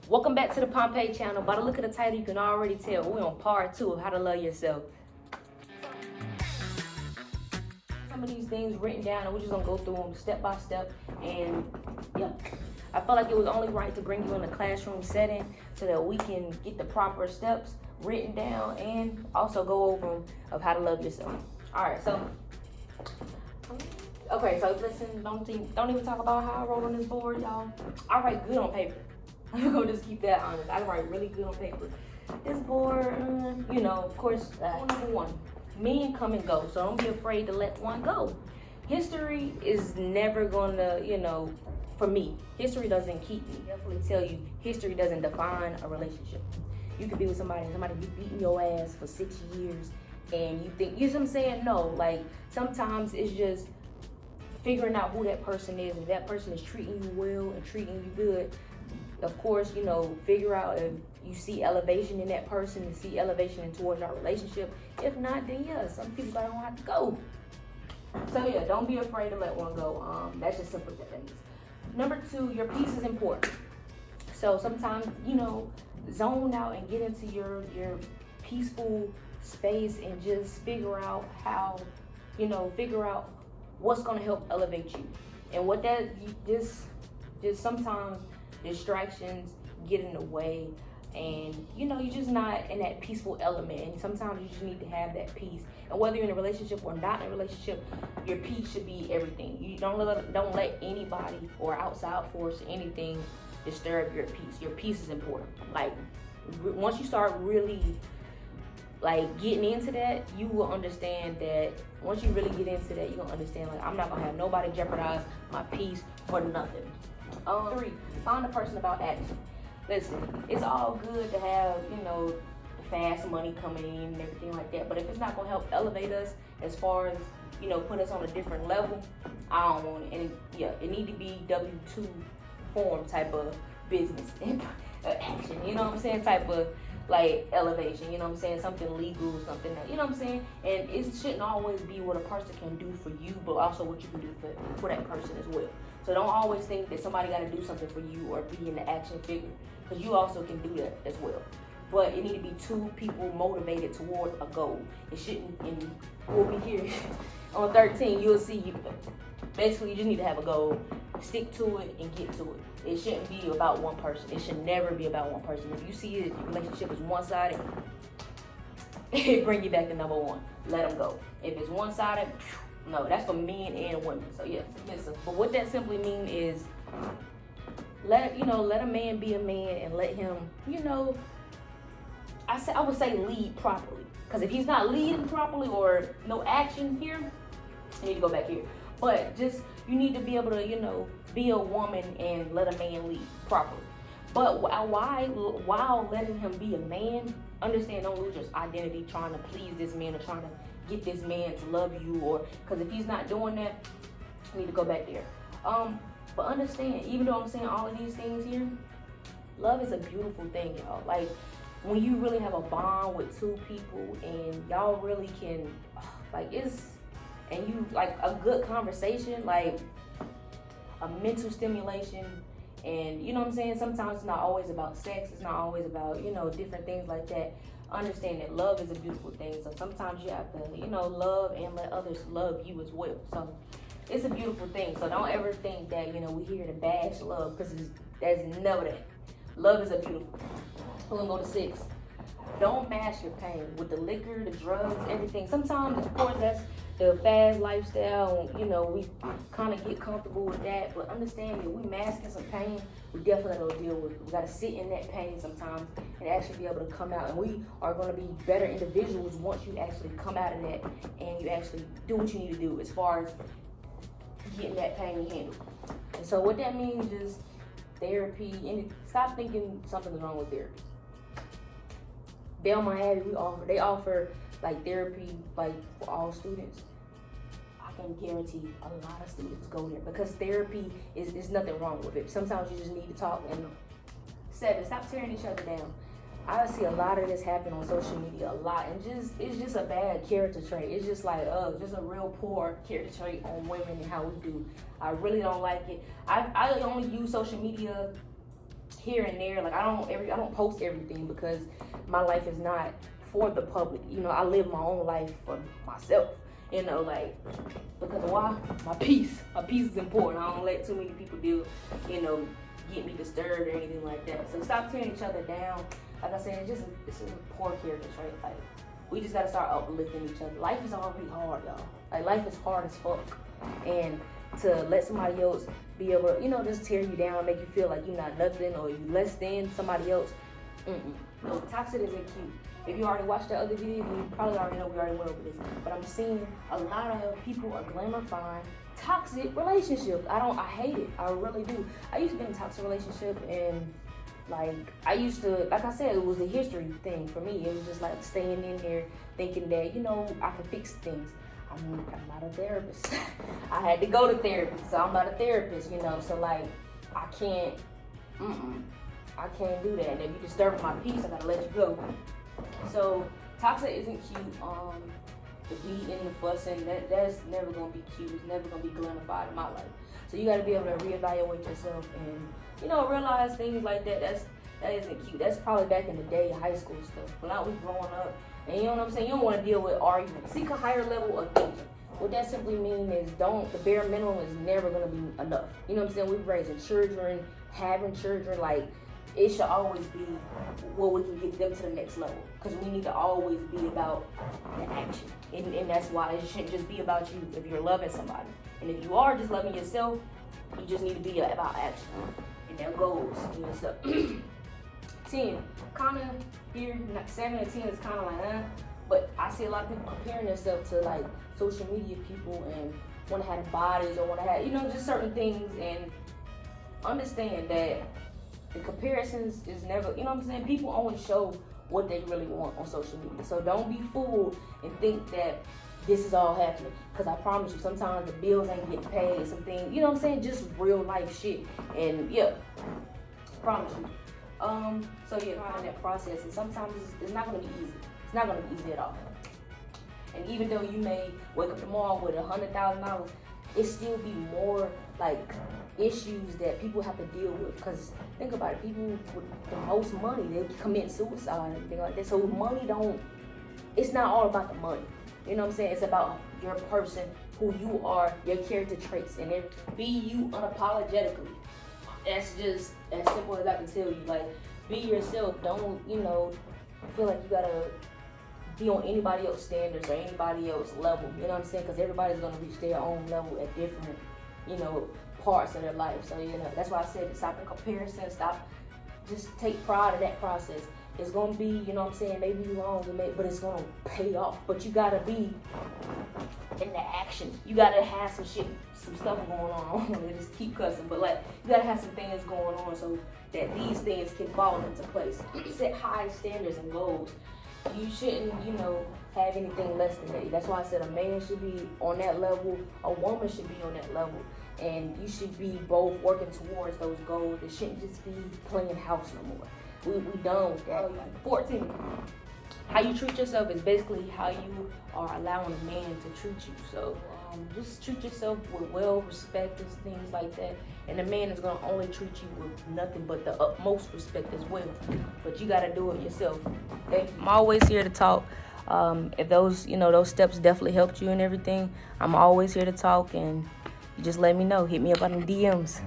Welcome back to the Pompeii channel. By the look of the title, you can already tell we're on part 2 of how to love yourself. Some of these things written down, and we're just gonna go through them step by step. And yeah, I felt like it was only right to bring you in a classroom setting so that we can get the proper steps written down and also go over them of how to love yourself. All right, so listen, don't even talk about how I wrote on this board, y'all. I write good on paper. I'm gonna just keep that honest. I write really good on paper. This board, of course, number one, men come and go, so don't be afraid to let one go. History is never gonna, for me, history doesn't keep me. I definitely tell you, history doesn't define a relationship. You could be with somebody be beating your ass for 6 years, and you think, you know what I'm saying? No, like, sometimes it's just figuring out who that person is. If that person is treating you well and treating you good, of course, figure out if you see elevation in that person and see elevation towards our relationship. If not, then yeah, some people don't have to go. So yeah, don't be afraid to let one go. That's just simple things. Number 2, your peace is important. So sometimes, zone out and get into your peaceful space and just figure out how, figure out what's gonna help elevate you. And what that, just sometimes distractions get in the way, and you're just not in that peaceful element, and sometimes you just need to have that peace. And whether you're in a relationship or not in a relationship, your peace should be everything. You don't let anybody or outside force anything disturb your peace. Your peace is important. Like, once you start really getting into that, you will understand that. Once you really get into that, you're gonna understand, I'm not gonna have nobody jeopardize my peace for nothing. 3, find a person about action. Listen, it's all good to have, fast money coming in and everything like that, but if it's not gonna help elevate us as far as, put us on a different level, I don't want it. And it need to be W-2 form type of business action, type of elevation, something legal, something that, and it shouldn't always be what a person can do for you, but also what you can do for that person as well. So don't always think that somebody got to do something for you or be in the action figure, because you also can do that as well. But it need to be 2 people motivated toward a goal. It shouldn't, and we'll be here on 13, you'll see, basically you just need to have a goal, stick to it, and get to it. It shouldn't be about one person. It should never be about one person. If you see a relationship is one-sided, it bring you back to number 1. Let them go. If it's one-sided, no, that's for men and women. So yeah, submissive. But what that simply means is let a man be a man and let him, I would say lead properly. Because if he's not leading properly or no action here, you need to go back here. But just, you need to be able to, be a woman and let a man lead properly. But while letting him be a man, understand, don't lose your identity trying to please this man or trying to get this man to love you, or because if he's not doing that, you need to go back there. But understand, even though I'm saying all of these things here, love is a beautiful thing, y'all. When you really have a bond with 2 people and y'all really can, and you a good conversation, a mental stimulation, and sometimes it's not always about sex, it's not always about, different things like that. Understand that love is a beautiful thing, so sometimes you have to, love and let others love you as well. So it's a beautiful thing. So don't ever think that, we're here to bash love, because there's never that. Love is a beautiful. We're gonna go to 6. Don't mask your pain with the liquor, the drugs, everything. Sometimes, of course, that's the fast lifestyle. We kind of get comfortable with that. But understand that we masking some pain, we definitely gotta deal with it. We gotta sit in that pain sometimes and actually be able to come out. And we are gonna be better individuals once you actually come out of that and you actually do what you need to do as far as getting that pain handled. And so what that means is therapy. And stop thinking something's wrong with therapy. Belmont Abbey, they offer therapy for all students. I can guarantee a lot of students go there because therapy is nothing wrong with it. Sometimes you just need to talk. And 7, stop tearing each other down. I see a lot of this happen on social media, a lot, and it's just a bad character trait. It's just just a real poor character trait on women and how we do. I really don't like it. I only use social media here and there. Like I don't post everything because my life is not for the public. You know, I live my own life for myself. You know, like, because why? My peace is important. I don't let too many people deal, you know, get me disturbed or anything like that. So stop tearing each other down. Like I said, it's a poor character trait. Like, we just gotta start uplifting each other. Life is already hard, y'all. Like, life is hard as fuck. And to let somebody else be able to, you know, just tear you down, make you feel like you're not nothing or you less than somebody else. No, toxic isn't cute. If you already watched that other video, you probably already know we already went over this. But I'm seeing a lot of people are glamorizing toxic relationships. I hate it. I really do. I used to be in a toxic relationship, and like I said, it was a history thing for me. It was just like staying in there thinking that, you know, I could fix things. I'm not a therapist. I had to go to therapy, so I'm not a therapist, you know. So like, I can't do that. And if you disturb my peace, I gotta let you go. So toxic isn't cute. The beating, the fussing, that's never gonna be cute. It's never gonna be glorified in my life. So you gotta be able to reevaluate yourself and, you know, realize things like that. That isn't cute. That's probably back in the day, high school stuff. But now we growing up, and you know what I'm saying. You don't want to deal with arguments. Seek a higher level of thinking. What that simply means is the bare minimum is never gonna be enough. You know what I'm saying? We're raising children, having children, like. It should always be where we can get them to the next level. Because we need to always be about the action. And that's why it shouldn't just be about you if you're loving somebody. And if you are just loving yourself, you just need to be about action. And that goes. So 10, kind of here, 7 and 10 is kind of like, But I see a lot of people comparing themselves to like social media people and want to have bodies or want to have, you know, just certain things. And understand that the comparisons is never, you know what I'm saying? People only show what they really want on social media. So don't be fooled and think that this is all happening. Because I promise you, sometimes the bills ain't getting paid, some things, you know what I'm saying? Just real life shit. And yeah, promise you. So yeah, trying that process. And sometimes it's not going to be easy. It's not going to be easy at all. And even though you may wake up tomorrow with $100,000, it still be more like issues that people have to deal with. Because think about it, people with the most money, they commit suicide and things like that. So money it's not all about the money. You know what I'm saying? It's about your person, who you are, your character traits, and be you unapologetically. That's just as simple as I can tell you. Like, be yourself. Don't, you know, feel like you gotta be on anybody else's standards or anybody else's level. You know what I'm saying? Because everybody's gonna reach their own level at different, you know, parts of their life. So, you know, that's why I said stop the comparison, just take pride in that process. It's gonna be, you know what I'm saying, maybe you're wrong, but it's gonna pay off. But you gotta be in the action. You gotta have some stuff going on. I just keep cussing, but like, you gotta have some things going on so that these things can fall into place. Set high standards and goals. You shouldn't, you know, have anything less than that. That's why I said a man should be on that level, a woman should be on that level. And you should be both working towards those goals. It shouldn't just be playing house no more. We done with that. 14. How you treat yourself is basically how you are allowing a man to treat you. So just treat yourself with respect and things like that. And the man is going to only treat you with nothing but the utmost respect as well. But you got to do it yourself. Okay? I'm always here to talk. If those steps definitely helped you and everything, I'm always here to talk. And you just let me know. Hit me up on the DMs.